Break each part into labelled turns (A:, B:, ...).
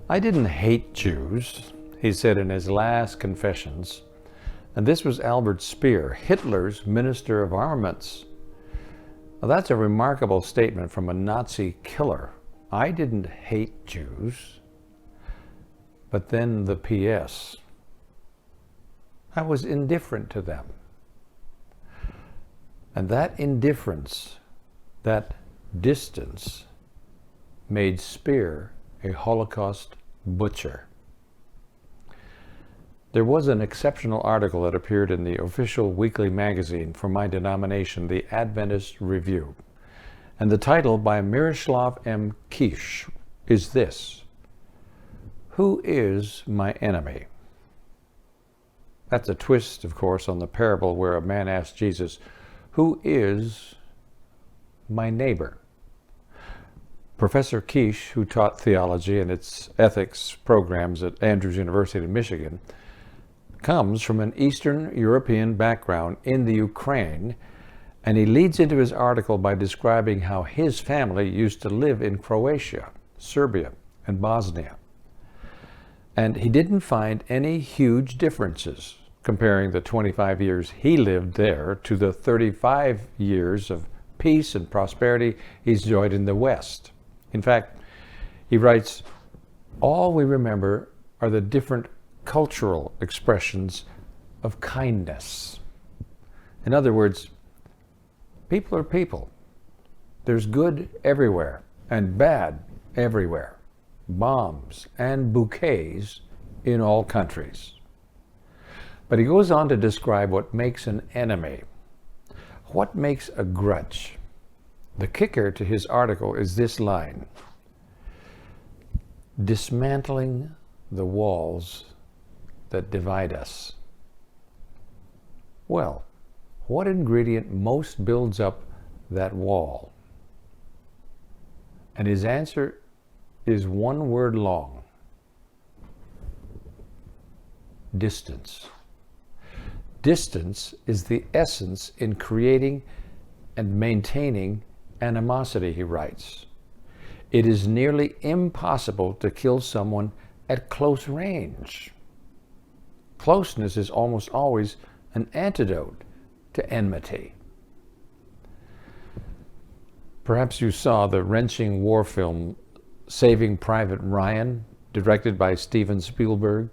A: I didn't hate Jews, he said in his last confessions. And this was Albert Speer, Hitler's Minister of Armaments. Now, that's a remarkable statement from a Nazi killer. I didn't hate Jews. But then the PS. I was indifferent to them. And that indifference, that distance, made Speer a Holocaust butcher. There was an exceptional article that appeared in the official weekly magazine for my denomination, the Adventist Review. And the title by Miroslav M. Kish is this: Who is my enemy? That's a twist, of course, on the parable where a man asked Jesus, who is my neighbor? Professor Kish, who taught theology and its ethics programs at Andrews University in Michigan, comes from an Eastern European background in the Ukraine, and he leads into his article by describing how his family used to live in Croatia, Serbia, and Bosnia. And he didn't find any huge differences comparing the 25 years he lived there to the 35 years of peace and prosperity he's enjoyed in the West. In fact, he writes, all we remember are the different cultural expressions of kindness. In other words, people are people. There's good everywhere and bad everywhere. Bombs and bouquets in all countries. But he goes on to describe what makes an enemy. What makes a grudge? The kicker to his article is this line: dismantling the walls that divide us. Well, what ingredient most builds up that wall? And his answer is one word long: distance. Distance is the essence in creating and maintaining animosity, he writes. It is nearly impossible to kill someone at close range. Closeness is almost always an antidote to enmity. Perhaps you saw the wrenching war film Saving Private Ryan, directed by Steven Spielberg.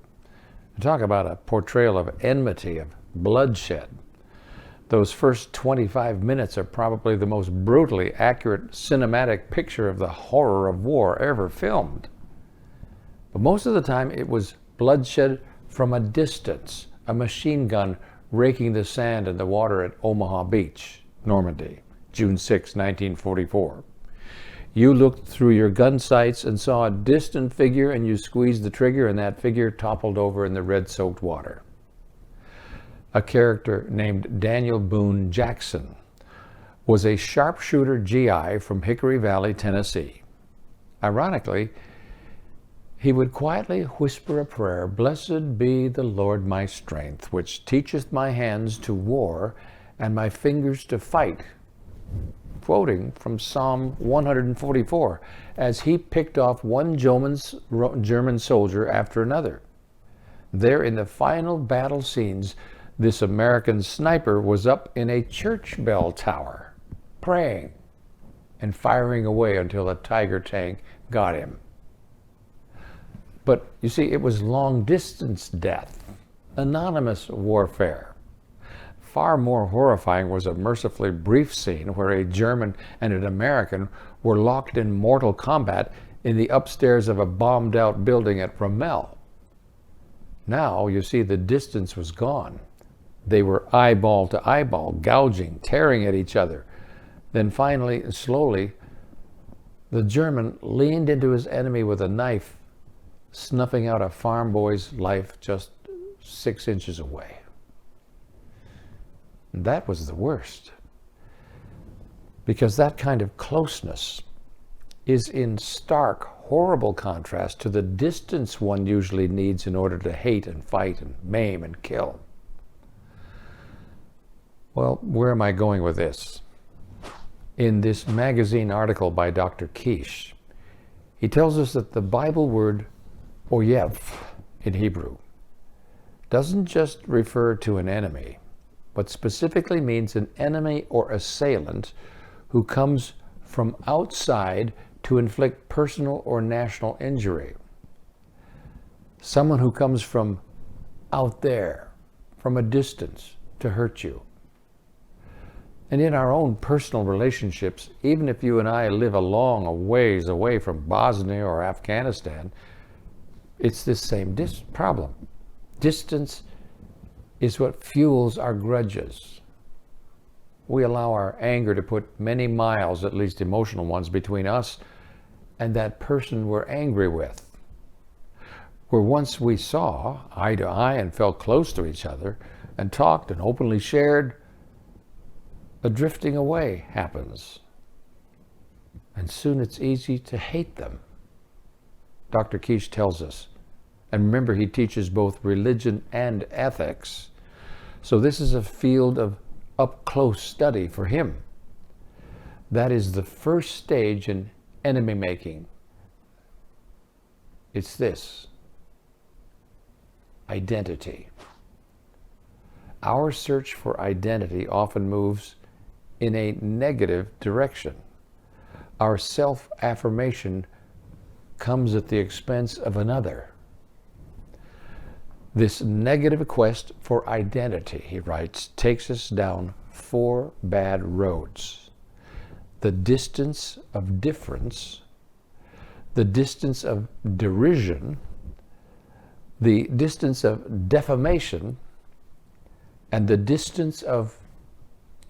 A: Talk about a portrayal of enmity, of bloodshed. Those first 25 minutes are probably the most brutally accurate cinematic picture of the horror of war ever filmed. But most of the time it was bloodshed from a distance, a machine gun raking the sand and the water at Omaha Beach, Normandy, June 6, 1944. You looked through your gun sights and saw a distant figure, and you squeezed the trigger and that figure toppled over in the red-soaked water. A character named Daniel Boone Jackson was a sharpshooter GI from Hickory Valley, Tennessee. Ironically, he would quietly whisper a prayer, "Blessed be the Lord my strength, which teacheth my hands to war and my fingers to fight," quoting from Psalm 144, as he picked off one German soldier after another. There in the final battle scenes, this American sniper was up in a church bell tower, praying and firing away until a Tiger tank got him. But you see, it was long-distance death, anonymous warfare. Far more horrifying was a mercifully brief scene where a German and an American were locked in mortal combat in the upstairs of a bombed-out building at Rommel. Now, you see, the distance was gone. They were eyeball to eyeball, gouging, tearing at each other. Then finally, slowly, the German leaned into his enemy with a knife, snuffing out a farm boy's life just 6 inches away. And that was the worst, because that kind of closeness is in stark, horrible contrast to the distance one usually needs in order to hate and fight and maim and kill. Well, where am I going with this? In this magazine article by Dr. Kish, he tells us that the Bible word Oyev in Hebrew doesn't just refer to an enemy, but specifically means an enemy or assailant who comes from outside to inflict personal or national injury. Someone who comes from out there, from a distance, to hurt you. And in our own personal relationships, even if you and I live a long ways away from Bosnia or Afghanistan, it's this same problem. Distance is what fuels our grudges. We allow our anger to put many miles, at least emotional ones, between us and that person we're angry with. Where once we saw eye to eye and felt close to each other and talked and openly shared, a drifting away happens. And soon it's easy to hate them. Dr. Kish tells us. And remember, he teaches both religion and ethics. So this is a field of up-close study for him. That is the first stage in enemy making. It's this: identity. Our search for identity often moves in a negative direction. Our self-affirmation comes at the expense of another. This negative quest for identity, he writes, takes us down 4 bad roads. The distance of difference, the distance of derision, the distance of defamation, and the distance of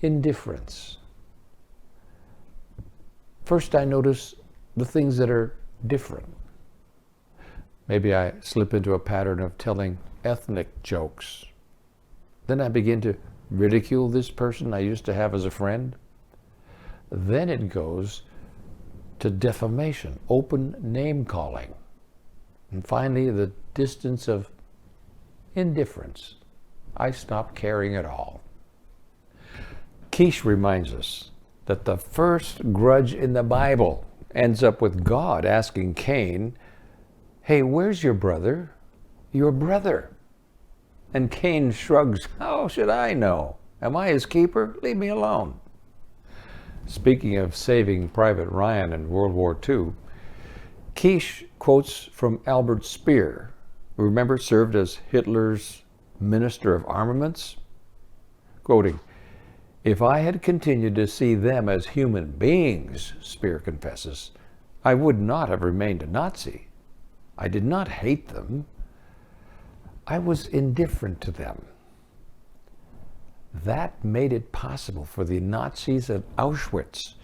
A: indifference. First, I notice the things that are different. Maybe I slip into a pattern of telling ethnic jokes. Then I begin to ridicule this person I used to have as a friend. Then it goes to defamation, open name calling. And finally, the distance of indifference. I stop caring at all. Kish reminds us that the first grudge in the Bible ends up with God asking Cain, "Hey, where's your brother?" "Your brother." And Cain shrugs, "How should I know? Am I his keeper? Leave me alone." Speaking of Saving Private Ryan in World War II, Kish quotes from Albert Speer, who, remember, served as Hitler's Minister of Armaments, quoting, "If I had continued to see them as human beings," Speer confesses, "I would not have remained a Nazi. I did not hate them. I was indifferent to them." That made it possible for the Nazis at Auschwitz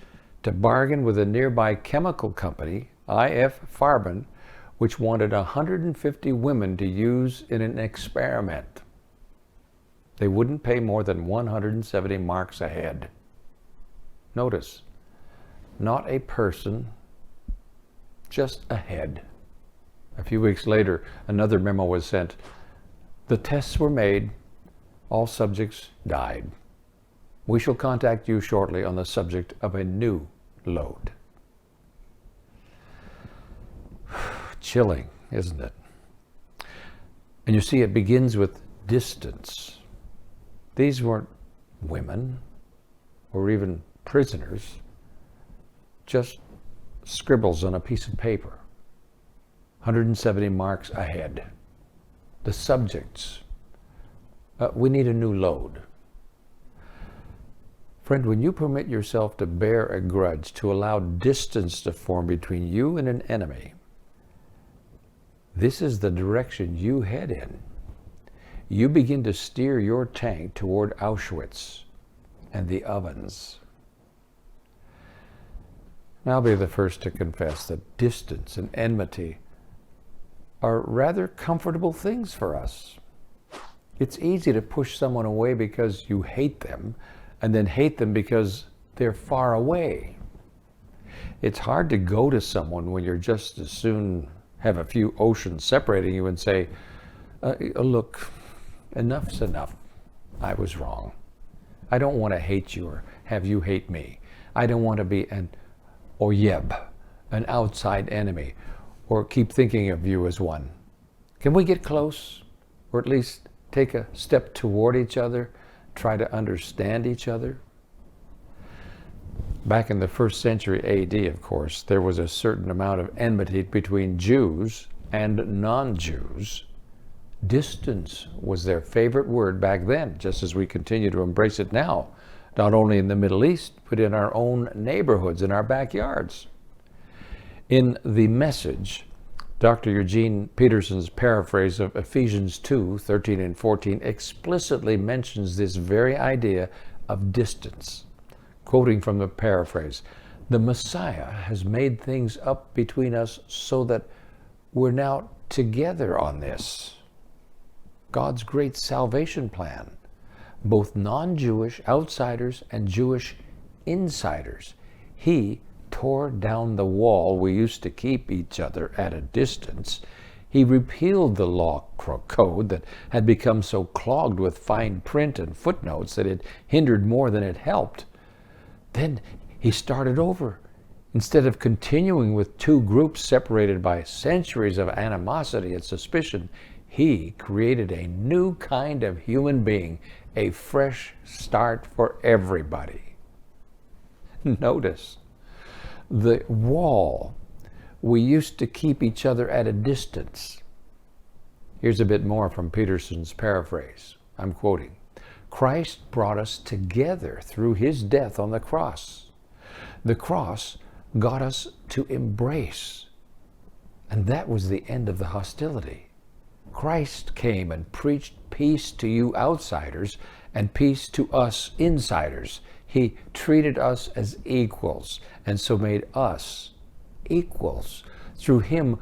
A: to bargain with a nearby chemical company, IF Farben, which wanted 150 women to use in an experiment. They wouldn't pay more than 170 marks a head. Notice, not a person, just a head. A few weeks later, another memo was sent. The tests were made. All subjects died. We shall contact you shortly on the subject of a new load. Chilling, isn't it? And you see, it begins with distance. These weren't women or even prisoners, just scribbles on a piece of paper. 170 marks ahead. The subjects. We need a new load. Friend, when you permit yourself to bear a grudge, to allow distance to form between you and an enemy, this is the direction you head in. You begin to steer your tank toward Auschwitz and the ovens. And I'll be the first to confess that distance and enmity are rather comfortable things for us. It's easy to push someone away because you hate them, and then hate them because they're far away. It's hard to go to someone when you're just as soon have a few oceans separating you and say, look, enough's enough. I was wrong. I don't want to hate you or have you hate me. I don't want to be an oyeb, an outside enemy, or keep thinking of you as one. Can we get close, or at least take a step toward each other, try to understand each other? Back in the first century AD, of course, there was a certain amount of enmity between Jews and non-Jews. Distance was their favorite word back then, just as we continue to embrace it now, not only in the Middle East, but in our own neighborhoods, in our backyards. In The Message, Dr. Eugene Peterson's paraphrase of Ephesians 2:13 and 14 explicitly mentions this very idea of distance. Quoting from the paraphrase, "The Messiah has made things up between us so that we're now together on this." God's great salvation plan. Both non-Jewish outsiders and Jewish insiders. He tore down the wall we used to keep each other at a distance. He repealed the law code that had become so clogged with fine print and footnotes that it hindered more than it helped. Then he started over. Instead of continuing with two groups separated by centuries of animosity and suspicion, he created a new kind of human being, a fresh start for everybody. Notice, the wall we used to keep each other at a distance. Here's a bit more from Peterson's paraphrase. I'm quoting, "Christ brought us together through his death on the cross. The cross got us to embrace, and that was the end of the hostility. Christ came and preached peace to you outsiders and peace to us insiders. He treated us as equals and so made us equals. Through him,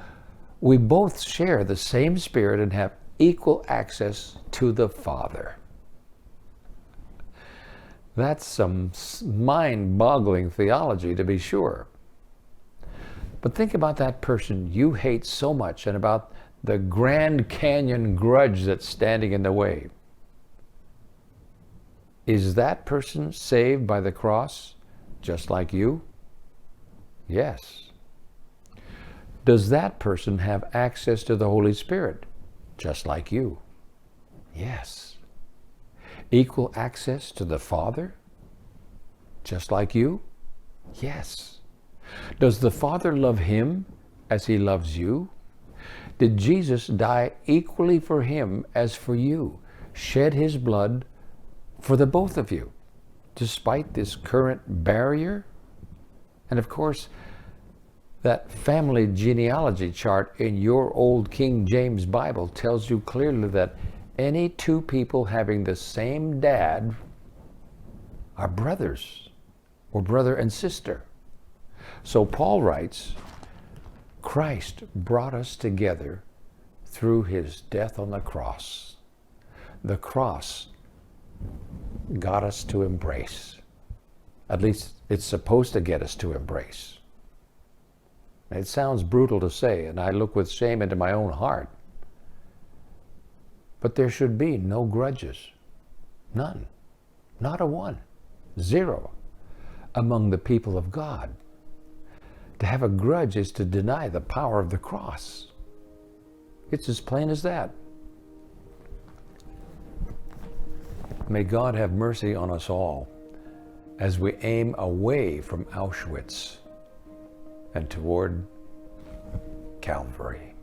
A: we both share the same Spirit and have equal access to the Father." That's some mind-boggling theology, to be sure. But think about that person you hate so much and about the Grand Canyon grudge that's standing in the way. Is that person saved by the cross just like you? Yes. Does that person have access to the Holy Spirit just like you? Yes. Equal access to the Father just like you? Yes. Does the Father love him as he loves you? Did Jesus die equally for him as for you, shed his blood for the both of you, despite this current barrier? And of course, that family genealogy chart in your old King James Bible tells you clearly that any two people having the same dad are brothers, or brother and sister. So Paul writes, Christ brought us together through his death on the cross. The cross got us to embrace. At least it's supposed to get us to embrace. It sounds brutal to say, and I look with shame into my own heart. But there should be no grudges. None. Not a one. Zero. Among the people of God. To have a grudge is to deny the power of the cross. It's as plain as that. May God have mercy on us all as we aim away from Auschwitz and toward Calvary.